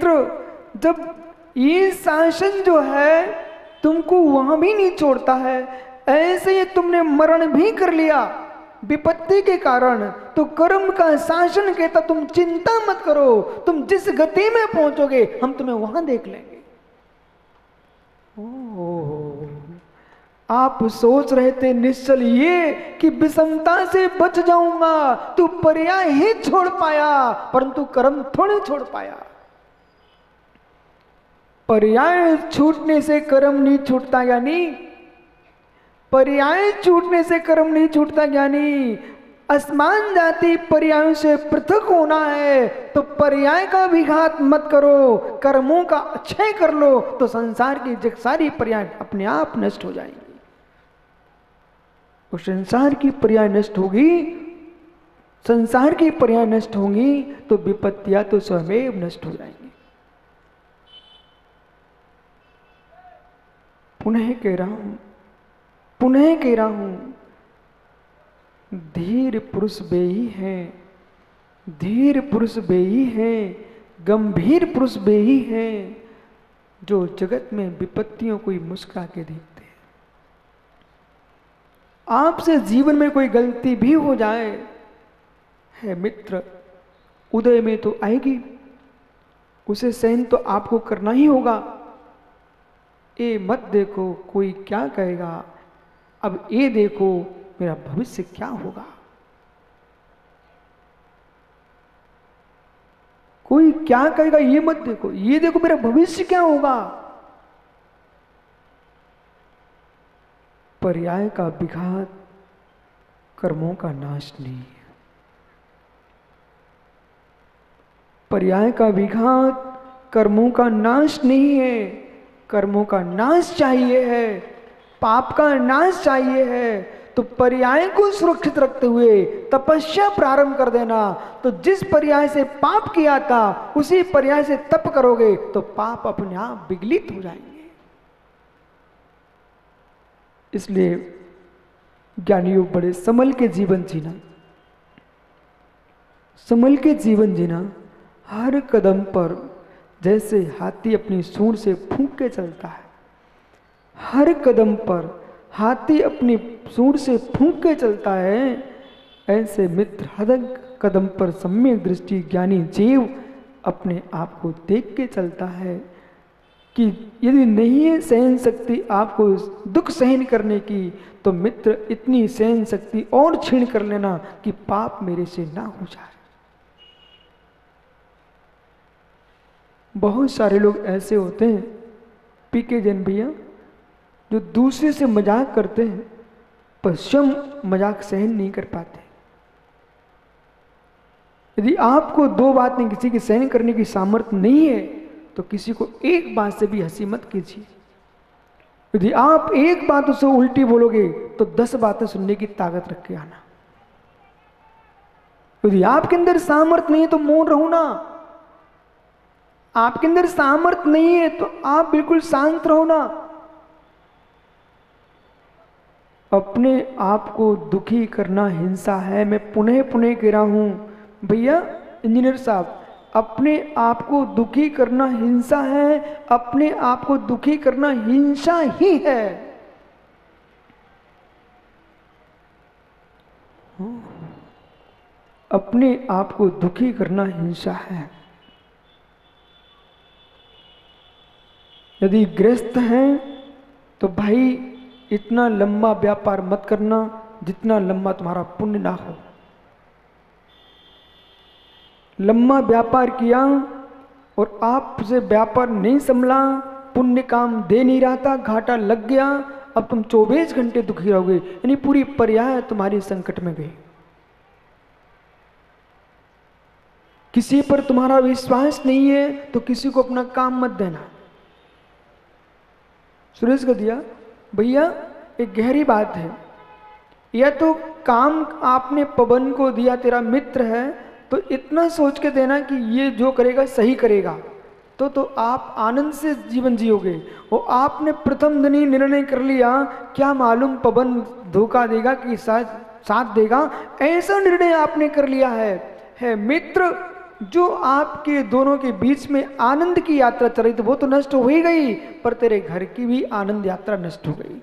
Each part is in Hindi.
मित्र, जब ये शासन जो है तुमको वहां भी नहीं छोड़ता है, ऐसे ही तुमने मरण भी कर लिया विपत्ति के कारण, तो कर्म का शासन कहता तुम चिंता मत करो, तुम जिस गति में पहुंचोगे हम तुम्हें वहां देख लेंगे। आप सोच रहे थे निश्चल ये कि विषमता से बच जाऊंगा, तू पर्याय ही छोड़ पाया, परंतु कर्म थोड़े छोड़ पाया। पर्याय छूटने से कर्म नहीं छूटता ज्ञानी, पर्याय छूटने से कर्म नहीं छूटता ज्ञानी। असमान जाति पर्यायों से पृथक होना है तो पर्याय का विघात मत करो, कर्मों का क्षय कर लो, तो संसार की सारी पर्याय अपने आप नष्ट हो जाएंगी। और संसार की पर्याय नष्ट होगी, संसार की पर्याय नष्ट होंगी तो विपत्तियां तो स्वयं नष्ट हो जाएंगी। पुनः कह रहा हूं, पुनः कह रहा हूं, धीर पुरुष बेही हैं, धीर पुरुष बेही हैं, गंभीर पुरुष बेही हैं, जो जगत में विपत्तियों को मुस्कुरा के देखते हैं। आपसे जीवन में कोई गलती भी हो जाए है मित्र, उदय में तो आएगी, उसे सहन तो आपको करना ही होगा। ये मत देखो कोई क्या कहेगा, अब ये देखो मेरा भविष्य क्या होगा। कोई क्या कहेगा ये मत देखो, ये देखो मेरा भविष्य क्या होगा। पर्याय का विघात कर्मों का नाश नहीं है, पर्याय का विघात कर्मों का नाश नहीं है। कर्मों का नाश चाहिए है, पाप का नाश चाहिए है, तो पर्याय को सुरक्षित रखते हुए तपस्या प्रारंभ कर देना। तो जिस पर्याय से पाप किया था उसी पर्याय से तप करोगे तो पाप अपने आप विगलित हो जाएंगे। इसलिए ज्ञानियों बड़े संभल के जीवन जीना, संभल के जीवन जीना। हर कदम पर जैसे हाथी अपनी सूंड से फूंक के चलता है, हर कदम पर हाथी अपनी सूंड से फूंक के चलता है, ऐसे मित्र हर कदम पर सम्यक दृष्टि ज्ञानी जीव अपने आप को देख के चलता है कि यदि नहीं है सहन शक्ति आपको दुख सहन करने की, तो मित्र इतनी सहन शक्ति और क्षीण कर लेना कि पाप मेरे से ना हो जाए। बहुत सारे लोग ऐसे होते हैं पीके जैन भैया, जो दूसरे से मजाक करते हैं पर स्वयं मजाक सहन नहीं कर पाते। यदि आपको दो बातें किसी की सहन करने की सामर्थ्य नहीं है तो किसी को एक बात से भी हंसी मत कीजिए। यदि आप एक बात उसे उल्टी बोलोगे तो 10 बातें सुनने की ताकत रख के आना। यदि आपके अंदर सामर्थ्य नहीं है तो मौन रहो ना, आपके अंदर सामर्थ्य नहीं है तो आप बिल्कुल शांत रहो ना। अपने आप को दुखी करना हिंसा है। मैं पुनः पुनः कह रहा हूं भैया इंजीनियर साहब, अपने आप को दुखी करना हिंसा है, अपने आप को दुखी करना हिंसा ही है। अपने आप को दुखी करना हिंसा है। यदि ग्रस्त हैं तो भाई इतना लंबा व्यापार मत करना जितना लंबा तुम्हारा पुण्य ना हो। लंबा व्यापार किया और आपसे व्यापार नहीं संभला, पुण्य काम दे नहीं रहा था, घाटा लग गया, अब तुम 24 घंटे दुखी रहोगे, यानी पूरी पर्याय तुम्हारी संकट में गई। किसी पर तुम्हारा विश्वास नहीं है तो किसी को अपना काम मत देना। सुरेश का दिया भैया एक गहरी बात है, या तो काम आपने पवन को दिया, तेरा मित्र है, तो इतना सोच के देना कि ये जो करेगा सही करेगा, तो आप आनंद से जीवन जियोगे। वो आपने प्रथम दिन ही निर्णय कर लिया, क्या मालूम पवन धोखा देगा कि साथ देगा, ऐसा निर्णय आपने कर लिया है मित्र, जो आपके दोनों के बीच में आनंद की यात्रा चल रही थी वो तो नष्ट हो ही गई, पर तेरे घर की भी आनंद यात्रा नष्ट हो गई।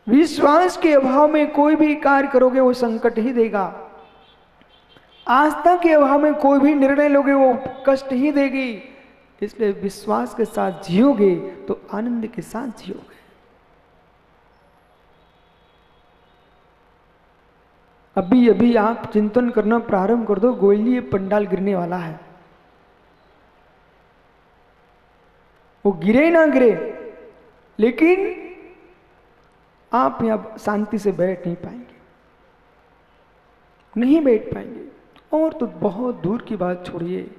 विश्वास के अभाव में कोई भी कार्य करोगे वो संकट ही देगा। आस्था के अभाव में कोई भी निर्णय लोगे वो कष्ट ही देगी। इसलिए विश्वास के साथ जियोगे तो आनंद के साथ जियोगे। अभी अभी आप चिंतन करना प्रारंभ कर दो, गोयली ये पंडाल गिरने वाला है। वो गिरे ना गिरे, लेकिन आप यहां शांति से बैठ नहीं पाएंगे, नहीं बैठ पाएंगे। और तो बहुत दूर की बात छोड़िए,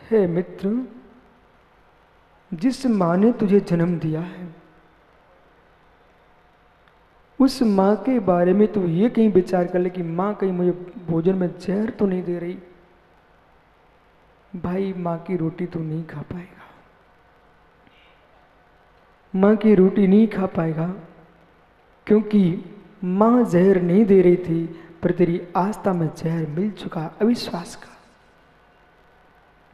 हे मित्र, जिस माँ ने तुझे जन्म दिया है उस माँ के बारे में तू ये कहीं विचार कर ले कि माँ कहीं मुझे भोजन में जहर तो नहीं दे रही। भाई माँ की रोटी तू नहीं खा पाएगा, माँ की रोटी नहीं खा पाएगा, क्योंकि माँ जहर नहीं दे रही थी, पर तेरी आस्था में जहर मिल चुका अविश्वास का।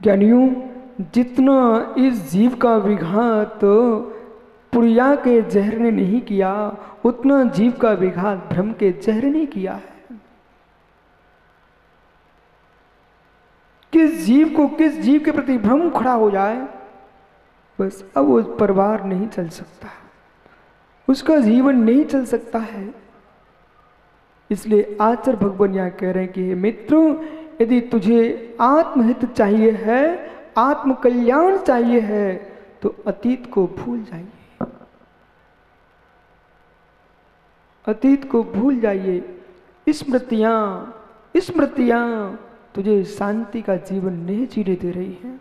ज्ञानियों, जितना इस जीव का विघात पुड़िया के जहर ने नहीं किया, उतना जीव का विघात भ्रम के जहर ने किया है। किस जीव के प्रति भ्रम खड़ा हो जाए, बस अब वो परिवार नहीं चल सकता, उसका जीवन नहीं चल सकता है। इसलिए आचार्य भगवान यहाँ कह रहे हैं कि हे मित्र, यदि तुझे आत्महित चाहिए है, आत्म कल्याण चाहिए है, तो अतीत को भूल जाइए, अतीत को भूल जाइए। स्मृतियां तुझे शांति का जीवन नहीं जीने दे रही हैं।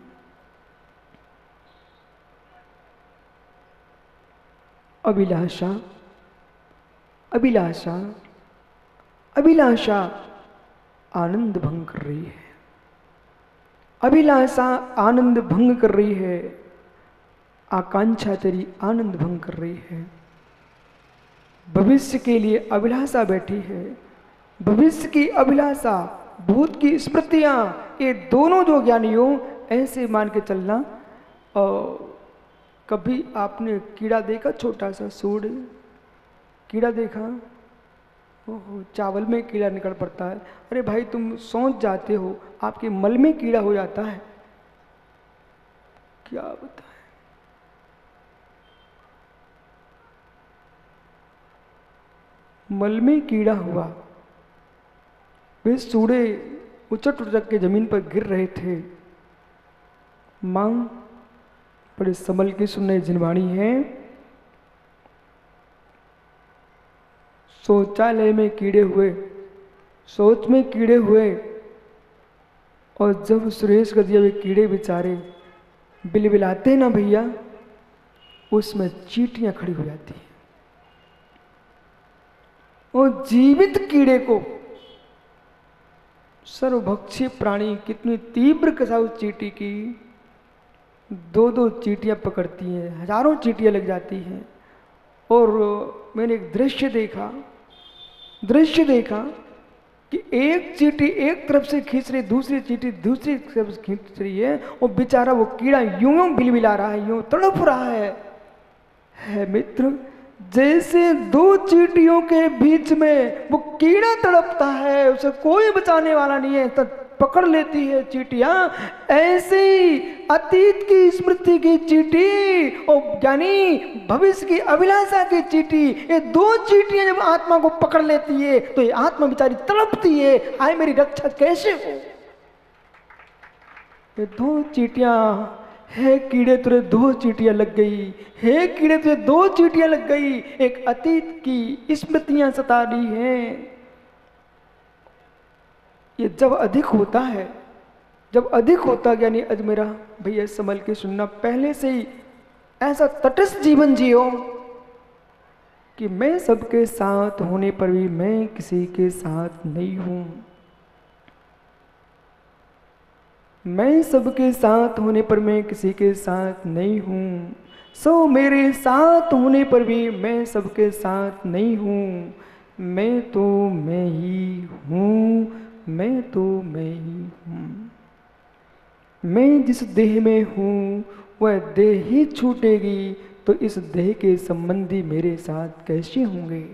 अभिलाषा अभिलाषा अभिलाषा आनंद भंग कर रही है, अभिलाषा आनंद भंग कर रही है, आकांक्षा तेरी आनंद भंग कर रही है। भविष्य के लिए अभिलाषा बैठी है, भविष्य की अभिलाषा, भूत की स्मृतियां, ये दोनों जो ज्ञानियों ऐसे मान के चलना। और कभी आपने कीड़ा देखा, छोटा सा सूढ़ कीड़ा देखा? ओहो, चावल में कीड़ा निकल पड़ता है। अरे भाई तुम सोच जाते हो, आपके मल में कीड़ा हो जाता है, क्या बताएं। मल में कीड़ा हुआ, वे सूढ़े उचट उचट के जमीन पर गिर रहे थे। मां बड़े संभल की सुनने जिनवाणी है। शौचालय में कीड़े हुए, सोच में कीड़े हुए, और जब सुरेश गदिया वे कीड़े बेचारे बिलबिलाते ना भैया, उसमें चींटियां खड़ी हो जाती हैं। और जीवित कीड़े को सर्वभक्षी प्राणी कितनी तीव्र कसा उस चींटी की, दो दो चींटियां पकड़ती हैं, हजारों चींटियां लग जाती हैं। और मैंने एक दृश्य देखा कि एक चींटी एक तरफ से खींच रही, दूसरी चींटी दूसरी तरफ से खींच रही है, और बेचारा वो कीड़ा यूं बिलबिला रहा है, यूं तड़प रहा है मित्र। जैसे दो चींटियों के बीच में वो कीड़ा तड़पता है, उसे कोई बचाने वाला नहीं है, तब पकड़ लेती है चींटियां। ऐसे ही अतीत की स्मृति की चींटी और ज्ञानी भविष्य की अभिलाषा की चींटी, ये दो चींटियां जब आत्मा को पकड़ लेती है तो ये आत्मा बेचारी तड़पती है, हाय मेरी रक्षा कैसे हो। ये दो चींटियां, हे कीड़े तुझे दो चींटियां लग गई, हे कीड़े तुझे दो चींटियां लग गई। एक अतीत की स्मृतियां सता रही हैं। ये जब अधिक होता है, जब अधिक होता, यानी आज मेरा भैया संभल के सुनना, पहले से ही ऐसा तटस्थ जीवन जियो कि मैं सबके साथ होने पर भी मैं किसी के साथ नहीं हूं, मैं सबके साथ होने पर मैं किसी के साथ नहीं हूँ, सो मेरे साथ होने पर भी मैं सबके साथ नहीं हूँ, मैं तो मैं ही हूँ, मैं तो मैं ही हूँ। मैं जिस देह में हूँ वह देह ही छूटेगी तो इस देह के संबंधी मेरे साथ कैसे होंगे?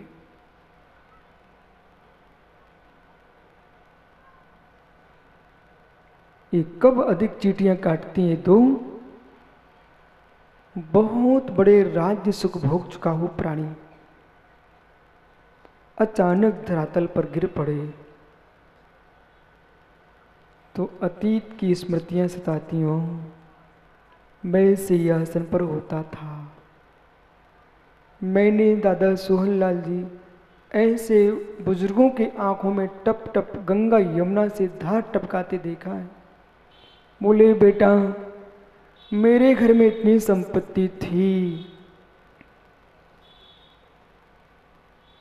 ये कब अधिक चींटियां काटती हैं? दो बहुत बड़े राज्य सुख भोग चुका हो प्राणी अचानक धरातल पर गिर पड़े तो अतीत की स्मृतियां सताती हों। मैं सिंहासन पर होता था, मैंने दादा सोहनलाल जी ऐसे बुजुर्गों की आंखों में टप टप गंगा यमुना से धार टपकाते देखा है। बोले बेटा मेरे घर में इतनी संपत्ति थी,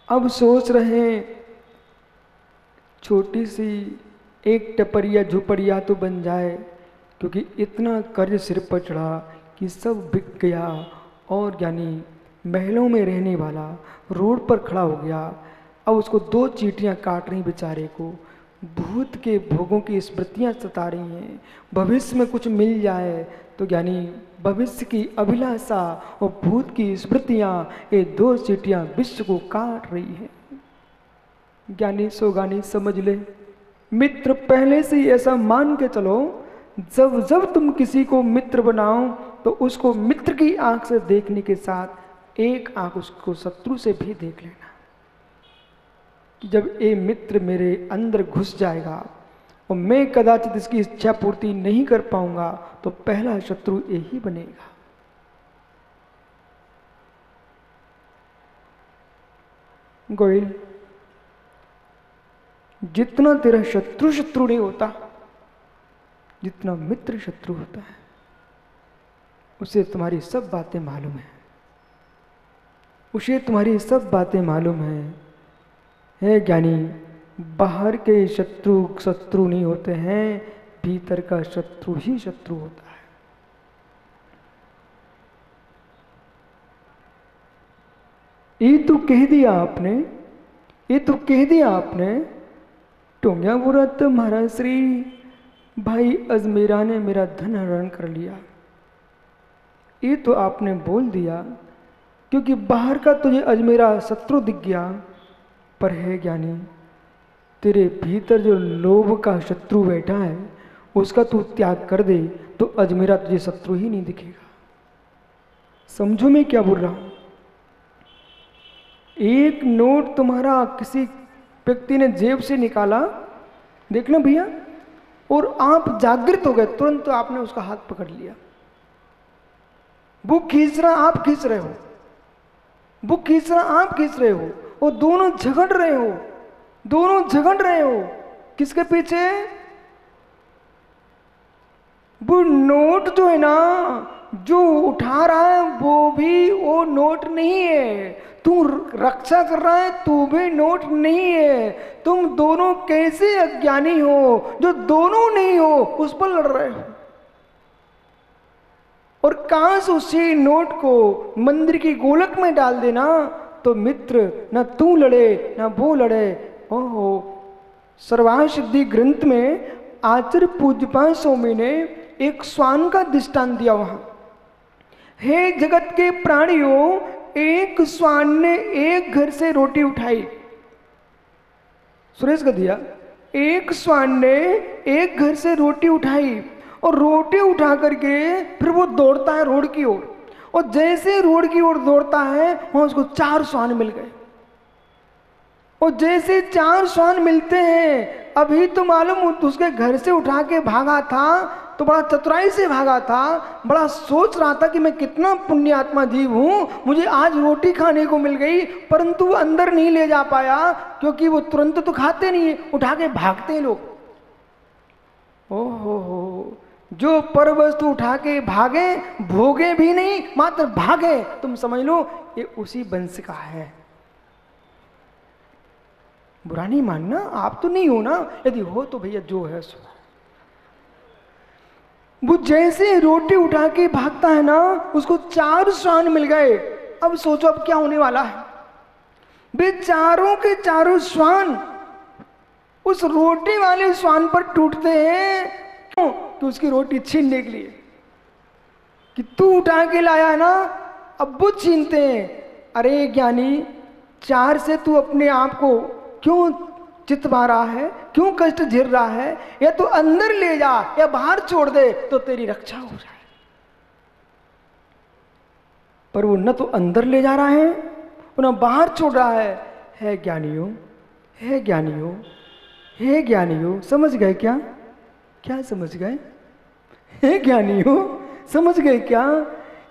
अब सोच रहे हैं छोटी सी एक टपरिया झुपड़िया तो बन जाए, क्योंकि इतना कर्ज सिर पर चढ़ा कि सब बिक गया और यानी महलों में रहने वाला रोड पर खड़ा हो गया। अब उसको दो चींटियां काट रही बेचारे को, भूत के भोगों की स्मृतियां सता रही हैं। भविष्य में कुछ मिल जाए तो यानी भविष्य की अभिलाषा और भूत की स्मृतियां, ये दो चींटियां विश्व को काट रही हैं। ज्ञानी सोगानी समझ ले, मित्र पहले से ही ऐसा मान के चलो, जब जब तुम किसी को मित्र बनाओ तो उसको मित्र की आंख से देखने के साथ एक आंख उसको शत्रु से भी देख लेना कि जब ये मित्र मेरे अंदर घुस जाएगा और मैं कदाचित इसकी इच्छा पूर्ति नहीं कर पाऊंगा तो पहला शत्रु यही बनेगा। गोयल, जितना तेरा शत्रु शत्रु नहीं होता, जितना मित्र शत्रु होता है, उसे तुम्हारी सब बातें मालूम है, उसे तुम्हारी सब बातें मालूम है ज्ञानी। बाहर के शत्रु शत्रु नहीं होते हैं, भीतर का शत्रु ही शत्रु होता है। ये तो कह दिया आपने, ये तो कह दिया आपने, टोंगिया बुरा तुम्हारा श्री भाई अजमेरा ने मेरा धन हरण कर लिया। ये तो आपने बोल दिया क्योंकि बाहर का तुझे अजमेरा शत्रु दिख गया, पर है ज्ञानी तेरे भीतर जो लोभ का शत्रु बैठा है उसका तू त्याग कर दे तो अजमेरा तुझे शत्रु ही नहीं दिखेगा। समझो मैं क्या बोल रहा हूं। एक नोट तुम्हारा किसी व्यक्ति ने जेब से निकाला, देखना भैया, और आप जागृत हो गए, तुरंत तो आपने उसका हाथ पकड़ लिया। वो खींच रहा, आप खींच रहे हो, वो खींच रहा, आप खींच रहे हो, और दोनों झगड़ रहे हो, दोनों झगड़ रहे हो। किसके पीछे? वो नोट जो है ना, जो उठा रहा है वो भी वो नोट नहीं है, तू रक्षा कर रहा है तू भी नोट नहीं है। तुम दोनों कैसे अज्ञानी हो जो दोनों नहीं हो, उस पर लड़ रहे हो। और काश उसी नोट को मंदिर की गोलक में डाल देना तो मित्र न तू लड़े न वो लड़े। ओहो, सर्वासिद्धि ग्रंथ में आचार्य पूज्यपाद स्वामी ने एक स्वान का दृष्टांत दिया। वहां, हे जगत के प्राणियों, एक स्वान ने एक घर से रोटी उठाई। सुरेश का दिया, एक स्वान ने एक घर से रोटी उठाई और रोटी उठा करके फिर वो दौड़ता है रोड की ओर, और जैसे रोड की ओर दौड़ता है वहां उसको 4 स्वान मिल गए। और जैसे 4 स्वान मिलते हैं, अभी तो मालूम उसके घर से उठा के भागा था तो बड़ा चतुराई से भागा था, बड़ा सोच रहा था कि मैं कितना पुण्यात्मा जीव हूं, मुझे आज रोटी खाने को मिल गई, परंतु वो अंदर नहीं ले जा पाया क्योंकि वो तुरंत तो खाते नहीं, उठा के भागते हैं लोग। ओहो, जो पर वस्तु उठा के भागे, भोगे भी नहीं, मात्र भागे, तुम समझ लो ये उसी वंश का है। बुरा नहीं मानना, आप तो नहीं हो ना, यदि हो तो भैया जो है सो। वो जैसे रोटी उठा के भागता है ना, उसको 4 स्वान मिल गए। अब सोचो अब क्या होने वाला है। वे चारों के चारों स्वान उस रोटी वाले श्वान पर टूटते हैं। क्यों? कि उसकी रोटी छीनने के लिए, कि तू उठा के लाया ना, अब वो छीनते हैं। अरे ज्ञानी, चार से तू अपने आप को क्यों चितवा रहा है, क्यों कष्ट झेल रहा है? या तू अंदर ले जा या बाहर छोड़ दे तो तेरी रक्षा हो जाए। पर वो न तो अंदर ले जा रहा है न बाहर छोड़ रहा है ज्ञानियों, है ज्ञानियों, हे ज्ञानियों, समझ गए क्या? क्या समझ गए? हे ज्ञानियों, समझ गए क्या?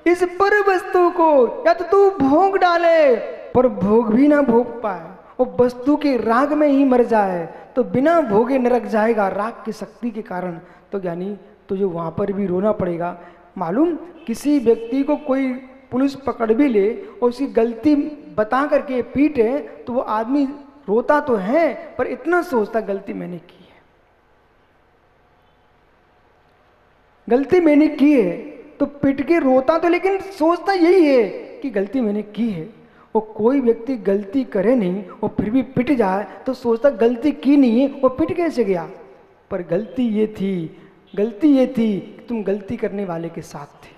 इस पर वस्तु को या तो तू भोग डाले, पर भोग भी ना भोग पाए, वो वस्तु के राग में ही मर जाए तो बिना भोगे नरक जाएगा राग की शक्ति के कारण। तो ज्ञानी तुझे वहां पर भी रोना पड़ेगा। मालूम, किसी व्यक्ति को कोई पुलिस पकड़ भी ले और उसकी गलती बता करके पीटे तो वो आदमी रोता तो है, पर इतना सोचता गलती मैंने की है, गलती मैंने की है, तो पिट के रोता तो लेकिन सोचता यही है कि गलती मैंने की है। और कोई व्यक्ति गलती करे नहीं और फिर भी पिट जाए तो सोचता गलती की नहीं है, वो पिट कैसे गया? पर गलती ये थी, गलती ये थी कि तुम गलती करने वाले के साथ थे।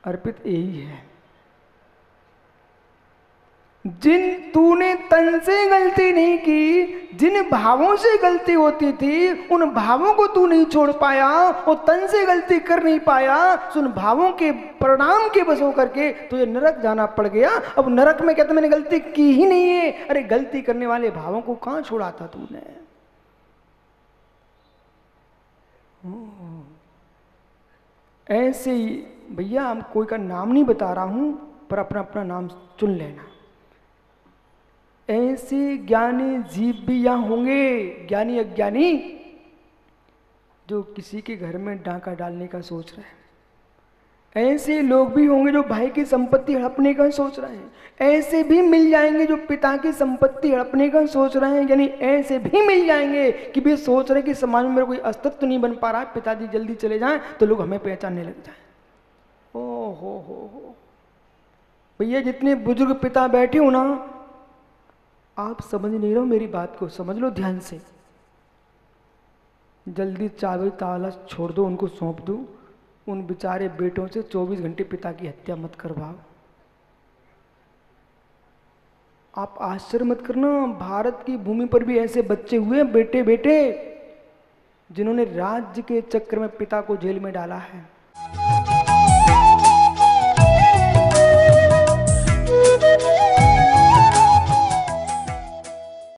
अर्पित यही है, जिन तूने तन से गलती नहीं की, जिन भावों से गलती होती थी उन भावों को तू नहीं छोड़ पाया और तन से गलती कर नहीं पाया, उन भावों के परिणाम के बस होकर के तुझे नरक जाना पड़ गया। अब नरक में कहते मैंने गलती की ही नहीं है। अरे गलती करने वाले भावों को कहां छोड़ा था तूने? ऐसे ही भैया, हम कोई का नाम नहीं बता रहा हूं, पर अपना अपना नाम चुन लेना। ऐसे ज्ञानी जीव भी यहां होंगे, ज्ञानी अज्ञानी, जो किसी के घर में डाका डालने का सोच रहे हैं। ऐसे लोग भी होंगे जो भाई की संपत्ति हड़पने का सोच रहे हैं। ऐसे भी मिल जाएंगे जो पिता की संपत्ति हड़पने का सोच रहे हैं। यानी ऐसे भी मिल जाएंगे कि वे सोच रहे हैं कि समाज में मेरा कोई अस्तित्व नहीं बन पा रहा है, पिताजी जल्दी चले जाएं तो लोग हमें पहचानने लग जाएं। ओ हो भैया, जितने बुजुर्ग पिता बैठे हो ना, आप समझ नहीं रहे हो मेरी बात को, समझ लो ध्यान से। जल्दी चाबी ताला छोड़ दो, उनको सौंप दो। उन बेचारे बेटों से 24 घंटे पिता की हत्या मत करवाओ। आप आश्चर्य मत करना, भारत की भूमि पर भी ऐसे बच्चे हुए बेटे बेटे जिन्होंने राज्य के चक्कर में पिता को जेल में डाला है।